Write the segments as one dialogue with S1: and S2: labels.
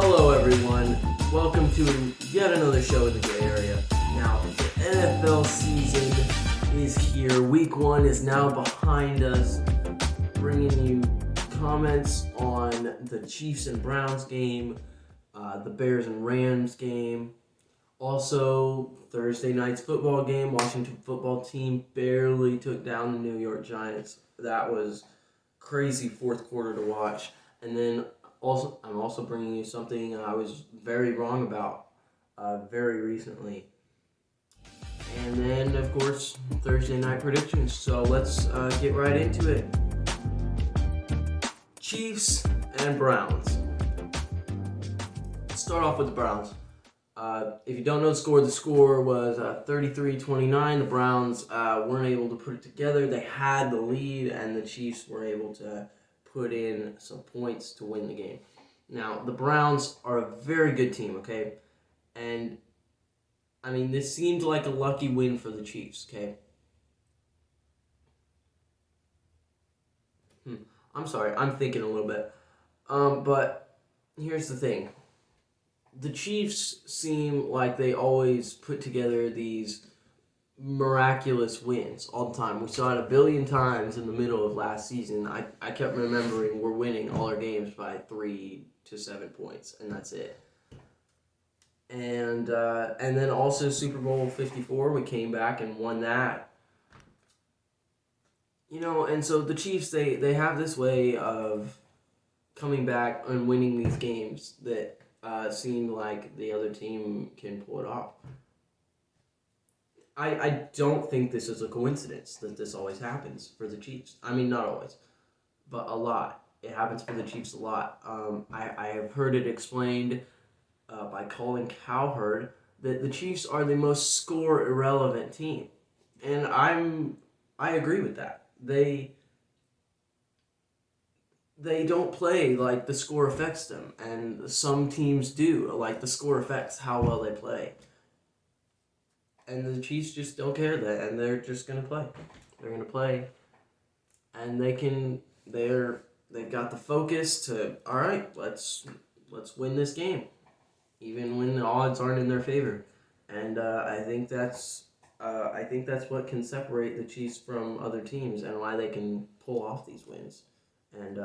S1: Hello, everyone. Welcome to yet another show in the gray area. Now, the NFL season is here. Week 1 is now behind us, bringing you comments on the Chiefs and Browns game, the Bears and Rams game, also Thursday night's football game. Washington football team barely took down the New York Giants. That was crazy fourth quarter to watch. And then I'm also bringing you something I was very wrong about very recently. And then, of course, Thursday night predictions. So let's get right into it. Chiefs and Browns. Let's start off with the Browns. If you don't know the score was 33-29. The Browns weren't able to put it together. They had the lead, and the Chiefs were able to put in some points to win the game. Now, the Browns are a very good team, okay? And, I mean, this seemed like a lucky win for the Chiefs, okay? I'm sorry, I'm thinking a little bit. But here's the thing. The Chiefs seem like they always put together these miraculous wins all the time. We saw it a billion times in the middle of last season. I kept remembering we're winning all our games by 3 to 7 points, and that's it. And then also Super Bowl 54, we came back and won that. You know, and so the Chiefs, they have this way of coming back and winning these games that seem like the other team can pull it off. I don't think this is a coincidence that this always happens for the Chiefs. I mean, not always, but a lot. It happens for the Chiefs a lot. I have heard it explained by Colin Cowherd that the Chiefs are the most score-irrelevant team. And I agree with that. They don't play like the score affects them, and some teams do. Like the score affects how well they play. And the Chiefs just don't care that, and they're just gonna play. They're gonna play, and they've got the focus to, all right, let's win this game, even when the odds aren't in their favor. And I think that's what can separate the Chiefs from other teams and why they can pull off these wins. And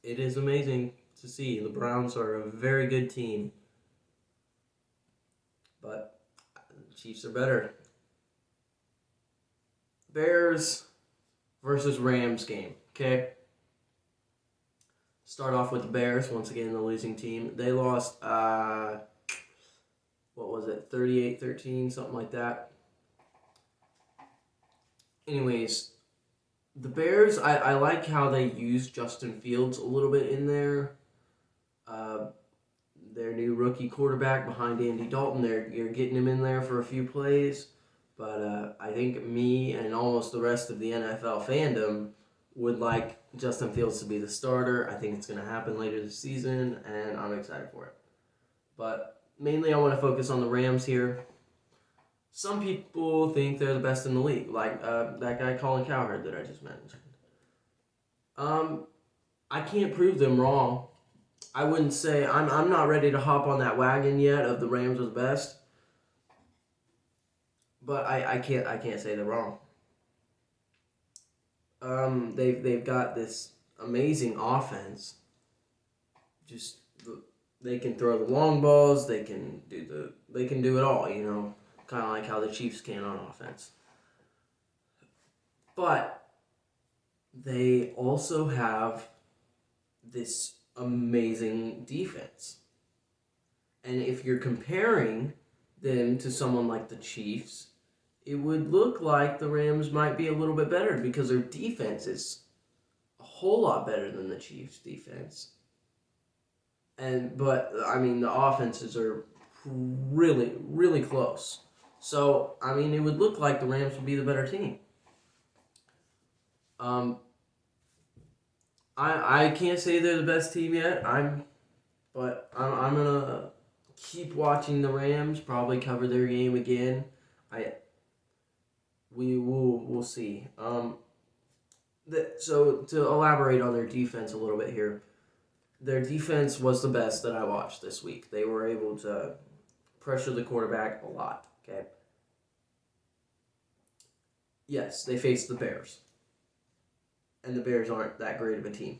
S1: it is amazing to see. The Browns are a very good team. But the Chiefs are better. Bears versus Rams game, okay? Start off with the Bears, once again the losing team. They lost, 38-13, something like that. Anyways, the Bears, I like how they use Justin Fields a little bit in there. Their new rookie quarterback behind Andy Dalton. You're getting him in there for a few plays, but I think me and almost the rest of the NFL fandom would like Justin Fields to be the starter. I think it's going to happen later this season, and I'm excited for it. But mainly I want to focus on the Rams here. Some people think they're the best in the league, like that guy Colin Cowherd that I just mentioned. I can't prove them wrong. I wouldn't say I'm not ready to hop on that wagon yet of the Rams are the best, but I can't say they're wrong. They've got this amazing offense. Just they can throw the long balls. They can do it all. You know, kind of like how the Chiefs can on offense. But they also have this amazing defense. And if you're comparing them to someone like the Chiefs, it would look like the Rams might be a little bit better because their defense is a whole lot better than the Chiefs' defense. But I mean, the offenses are really, really close. So, I mean, it would look like the Rams would be the better team. I can't say they're the best team yet. But I'm gonna keep watching the Rams. Probably cover their game again. We'll see. So to elaborate on their defense a little bit here, Their defense was the best that I watched this week. They were able to pressure the quarterback a lot. Okay. Yes, they faced the Bears. And the Bears aren't that great of a team.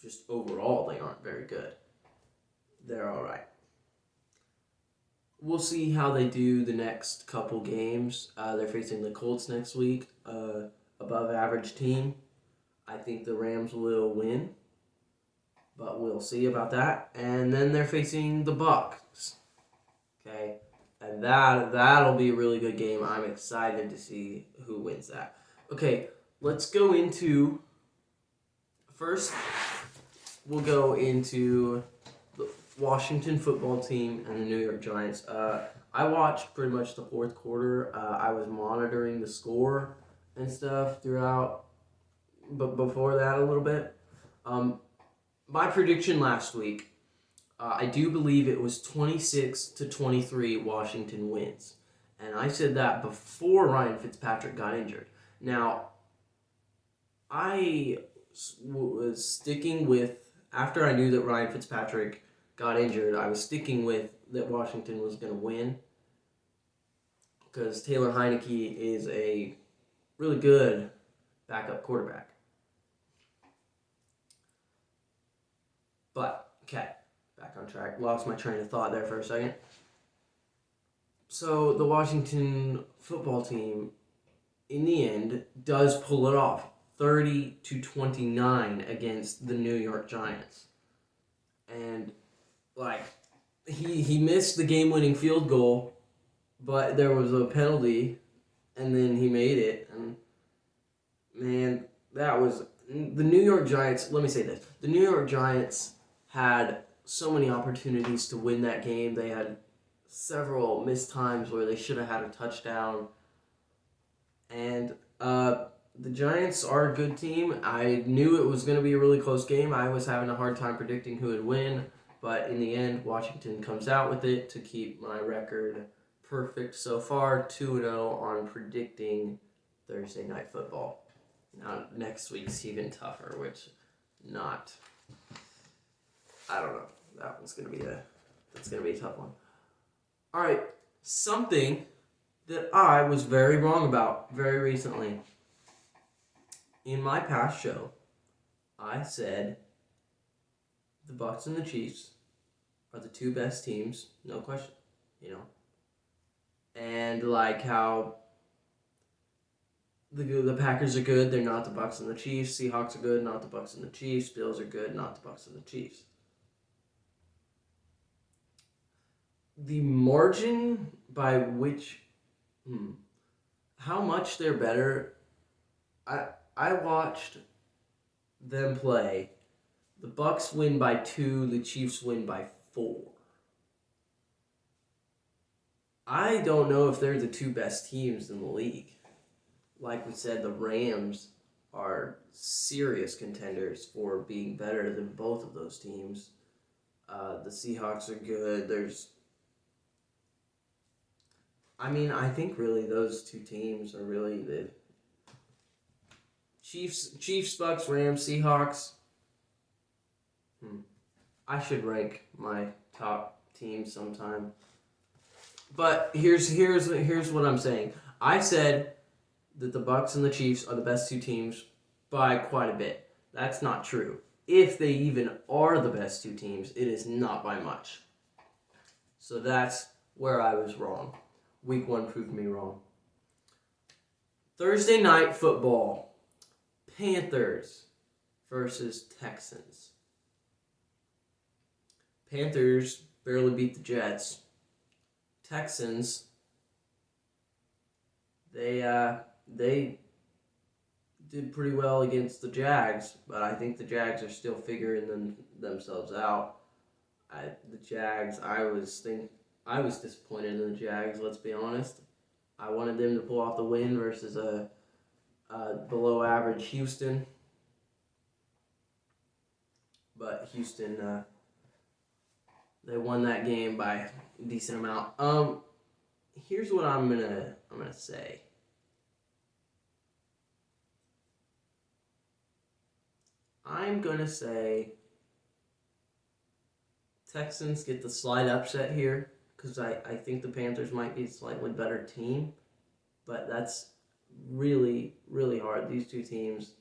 S1: Just overall, they aren't very good. They're all right. We'll see how they do the next couple games. They're facing the Colts next week, above average team. I think the Rams will win, but we'll see about that. And then they're facing the Bucs. Okay, and that'll be a really good game. I'm excited to see who wins that. Okay, let's go into first. We'll go into the Washington football team and the New York Giants. I watched pretty much the fourth quarter. I was monitoring the score and stuff throughout, but before that a little bit. My prediction last week, I do believe it was 26-23 Washington wins. And I said that before Ryan Fitzpatrick got injured. Now, I was sticking with, after I knew that Ryan Fitzpatrick got injured, I was sticking with that Washington was going to win. Because Taylor Heineke is a really good backup quarterback. But, okay, back on track. Lost my train of thought there for a second. So, the Washington football team, in the end, does pull it off. 30-29 against the New York Giants. And, he missed the game-winning field goal, but there was a penalty, and then he made it. And, man, that was... The New York Giants... Let me say this. The New York Giants had so many opportunities to win that game. They had several missed times where they should have had a touchdown. And the Giants are a good team. I knew it was going to be a really close game. I was having a hard time predicting who would win. But in the end, Washington comes out with it to keep my record perfect so far. 2-0 on predicting Thursday Night Football. Now, next week's even tougher, which not... I don't know. That's gonna be a tough one. All right, something that I was very wrong about very recently. In my past show, I said the Bucs and the Chiefs are the two best teams, no question. And how the Packers are good, they're not the Bucs and the Chiefs. Seahawks are good, not the Bucs and the Chiefs. Bills are good, not the Bucs and the Chiefs. The margin by which, how much they're better, I watched them play. The Bucs win by 2, the Chiefs win by 4. I don't know if they're the two best teams in the league. Like we said, the Rams are serious contenders for being better than both of those teams. The Seahawks are good. I think really those two teams are really the Chiefs, Bucs, Rams, Seahawks. I should rank my top teams sometime. But here's what I'm saying. I said that the Bucs and the Chiefs are the best two teams by quite a bit. That's not true. If they even are the best two teams, it is not by much. So that's where I was wrong. Week 1 proved me wrong. Thursday Night Football. Panthers versus Texans. Panthers barely beat the Jets. Texans, they did pretty well against the Jags, but I think the Jags are still figuring themselves out. The Jags, I was disappointed in the Jags, let's be honest. I wanted them to pull off the win versus a below average Houston. But Houston, they won that game by a decent amount. Here's what I'm gonna say. I'm gonna say Texans get the slight upset here because I think the Panthers might be a slightly better team, but that's really, really hard. These two teams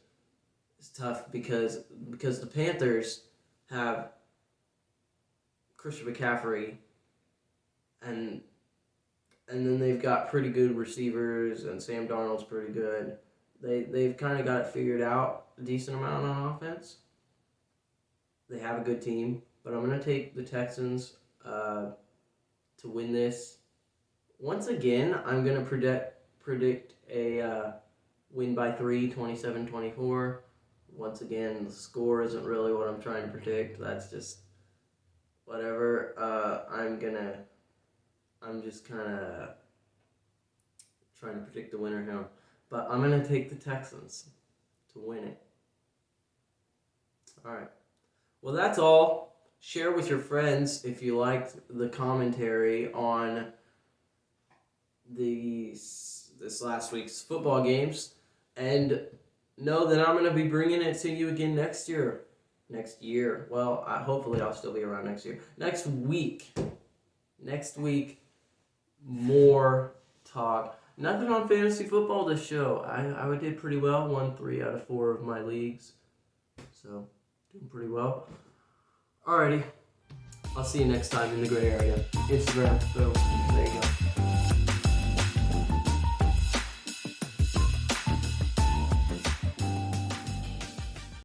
S1: is tough because the Panthers have Christian McCaffrey and then they've got pretty good receivers and Sam Darnold's pretty good. They've kind of got it figured out a decent amount on offense. They have a good team, but I'm going to take the Texans to win this. Once again, I'm going to predict a win by 3, 27-24. Once again, the score isn't really what I'm trying to predict. That's just whatever. I'm just kind of trying to predict the winner here. But I'm going to take the Texans to win it. All right. Well, that's all. Share with your friends if you liked the commentary on this last week's football games. And know that I'm going to be bringing it to you again next year. Well, hopefully I'll still be around next year. Next week, more talk. Nothing on fantasy football this show. I did pretty well. Won 3 out of 4 of my leagues. So, doing pretty well. Alrighty. I'll see you next time in the gray area. Instagram. So, there you go.